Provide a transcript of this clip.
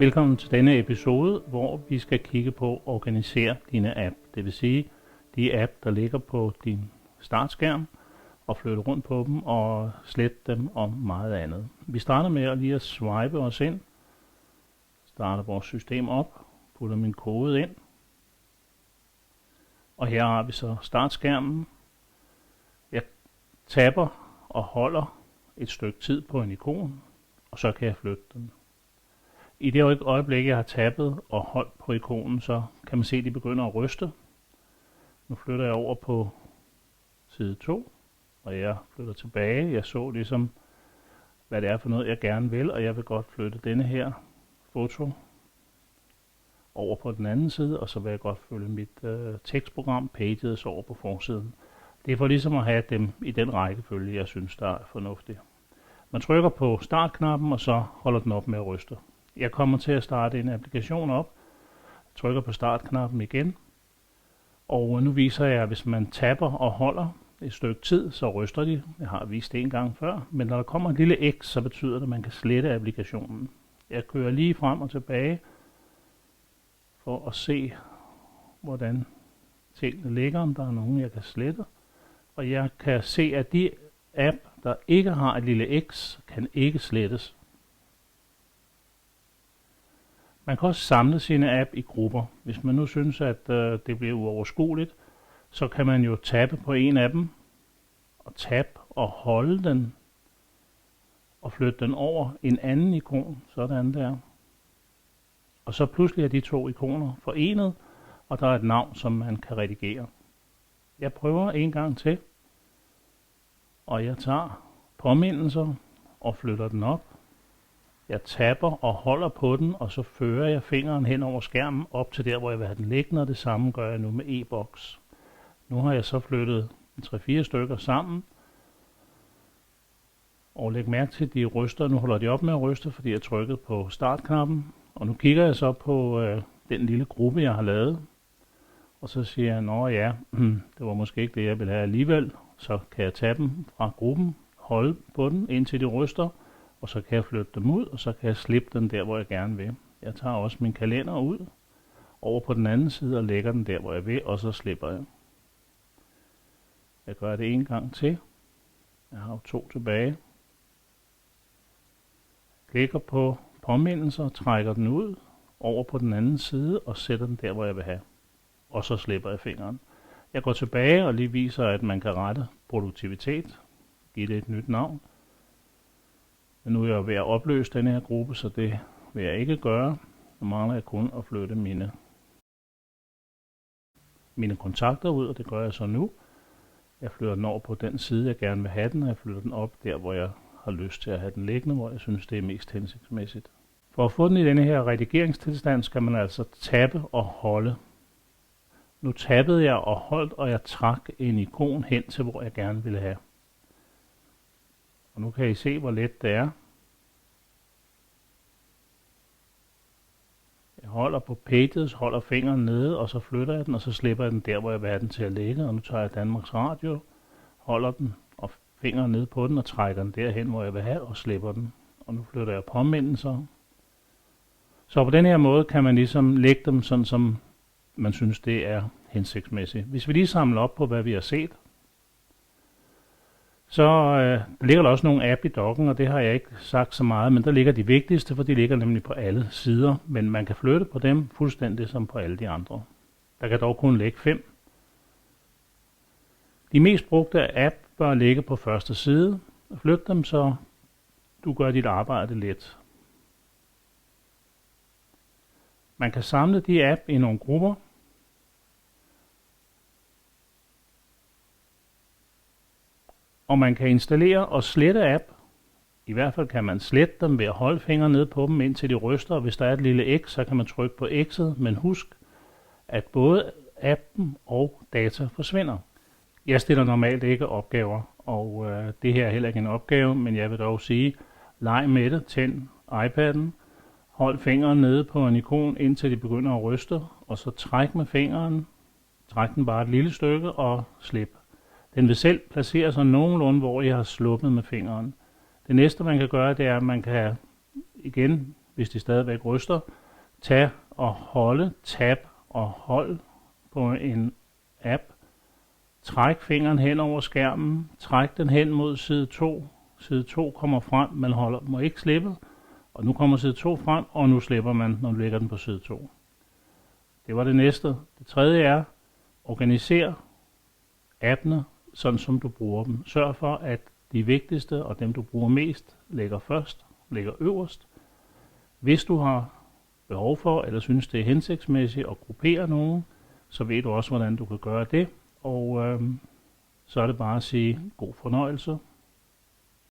Velkommen til denne episode, hvor vi skal kigge på at organisere dine app. Det vil sige de app, der ligger på din startskærm, og flytte rundt på dem og slette dem og meget andet. Vi starter med lige at swipe os ind. Starter vores system op, putter min kode ind. Og her har vi så startskærmen. Jeg tapper og holder et stykke tid på en ikon, og så kan jeg flytte den. I det øjeblik, jeg har tappet og holdt på ikonen, så kan man se, at de begynder at ryste. Nu flytter jeg over på side 2, og jeg flytter tilbage. Jeg så ligesom, hvad det er for noget, jeg gerne vil, og jeg vil godt flytte denne her foto over på den anden side, og så vil jeg godt følge mit tekstprogram Pages over på forsiden. Det er for ligesom at have dem i den rækkefølge, jeg synes, der er fornuftigt. Man trykker på startknappen, og så holder den op med at ryste. Jeg kommer til at starte en applikation op, trykker på startknappen igen, og nu viser jeg, at hvis man tapper og holder et stykke tid, så ryster de. Jeg har vist det en gang før, men når der kommer et lille X, så betyder det, at man kan slette applikationen. Jeg kører lige frem og tilbage for at se, hvordan tingene ligger, om der er nogen, jeg kan slette. Og jeg kan se, at de app, der ikke har et lille X, kan ikke slettes. Man kan også samle sine app i grupper. Hvis man nu synes, at det bliver uoverskueligt, så kan man jo tappe på en af dem, og tappe og holde den, og flytte den over en anden ikon, sådan der. Og så pludselig er de to ikoner forenet, og der er et navn, som man kan redigere. Jeg prøver en gang til, og jeg tager påmindelser og flytter den op. Jeg tapper og holder på den, og så fører jeg fingeren hen over skærmen op til der, hvor jeg vil have den liggende, og det samme gør jeg nu med e-boks. Nu har jeg så flyttet 3-4 stykker sammen, og læg mærke til, at de ryster. Nu holder de op med at ryste, fordi jeg trykkede på startknappen, og nu kigger jeg så på den lille gruppe, jeg har lavet, og så siger jeg, nå ja, det var måske ikke det, jeg ville have alligevel, så kan jeg tage dem fra gruppen, holde på den, indtil de ryster, og så kan jeg flytte dem ud, og så kan jeg slippe den der, hvor jeg gerne vil. Jeg tager også min kalender ud, over på den anden side, og lægger den der, hvor jeg vil, og så slipper jeg. Jeg gør det en gang til. Jeg har jo 2 tilbage. Klikker på påmindelser, trækker den ud, over på den anden side, og sætter den der, hvor jeg vil have. Og så slipper jeg fingeren. Jeg går tilbage og lige viser, at man kan rette produktivitet. Giv det et nyt navn. Men nu er jeg ved at opløse denne her gruppe, så det vil jeg ikke gøre. Nu mangler jeg kun at flytte mine kontakter ud, og det gør jeg så nu. Jeg flytter den over på den side, jeg gerne vil have den, og jeg flytter den op der, hvor jeg har lyst til at have den liggende, hvor jeg synes, det er mest hensigtsmæssigt. For at få den i denne her redigeringstilstand, skal man altså tappe og holde. Nu tappede jeg og holdt, og jeg trak en ikon hen til, hvor jeg gerne ville have. Og nu kan I se, hvor let det er. Jeg holder på Pages, holder fingeren nede, og så flytter jeg den, og så slipper jeg den der, hvor jeg vil have den til at ligge. Og nu tager jeg Danmarks Radio, holder den, og fingeren nede på den, og trækker den derhen, hvor jeg vil have, og slipper den. Og nu flytter jeg påmindelser. Så på den her måde kan man ligesom lægge dem sådan, som man synes, det er hensigtsmæssigt. Hvis vi lige samler op på, hvad vi har set, så der ligger der også nogle app i dokken, og det har jeg ikke sagt så meget, men der ligger de vigtigste, for de ligger nemlig på alle sider, men man kan flytte på dem fuldstændig som på alle de andre. Der kan dog kun ligge 5. De mest brugte app bør ligge på første side. Flyt dem, så du gør dit arbejde let. Man kan samle de app i nogle grupper. Og man kan installere og slette app. I hvert fald kan man slette dem ved at holde fingeren ned på dem, indtil de ryster. Og hvis der er et lille X, så kan man trykke på X'et, men husk, at både appen og data forsvinder. Jeg stiller normalt ikke opgaver, og det her er heller ikke en opgave, men jeg vil dog sige, leg med det, tænd iPad'en, hold fingeren nede på en ikon, indtil de begynder at ryste, og så træk med fingeren, træk den bare et lille stykke og slip. Den vil selv placere sig nogenlunde, hvor jeg har sluppet med fingeren. Det næste man kan gøre, det er, at man kan igen hvis de stadigvæk ryster, tab og hold på en app. Træk fingeren hen over skærmen, træk den hen mod side 2. Side 2 kommer frem, man må ikke slippe, og nu kommer side 2 frem, og nu slipper man, når du lægger den på side 2. Det var det næste. Det tredje er, organiser appene, sådan som du bruger dem. Sørg for, at de vigtigste og dem du bruger mest, ligger øverst. Hvis du har behov for, eller synes det er hensigtsmæssigt at gruppere nogen, så ved du også, hvordan du kan gøre det. Og så er det bare at sige god fornøjelse.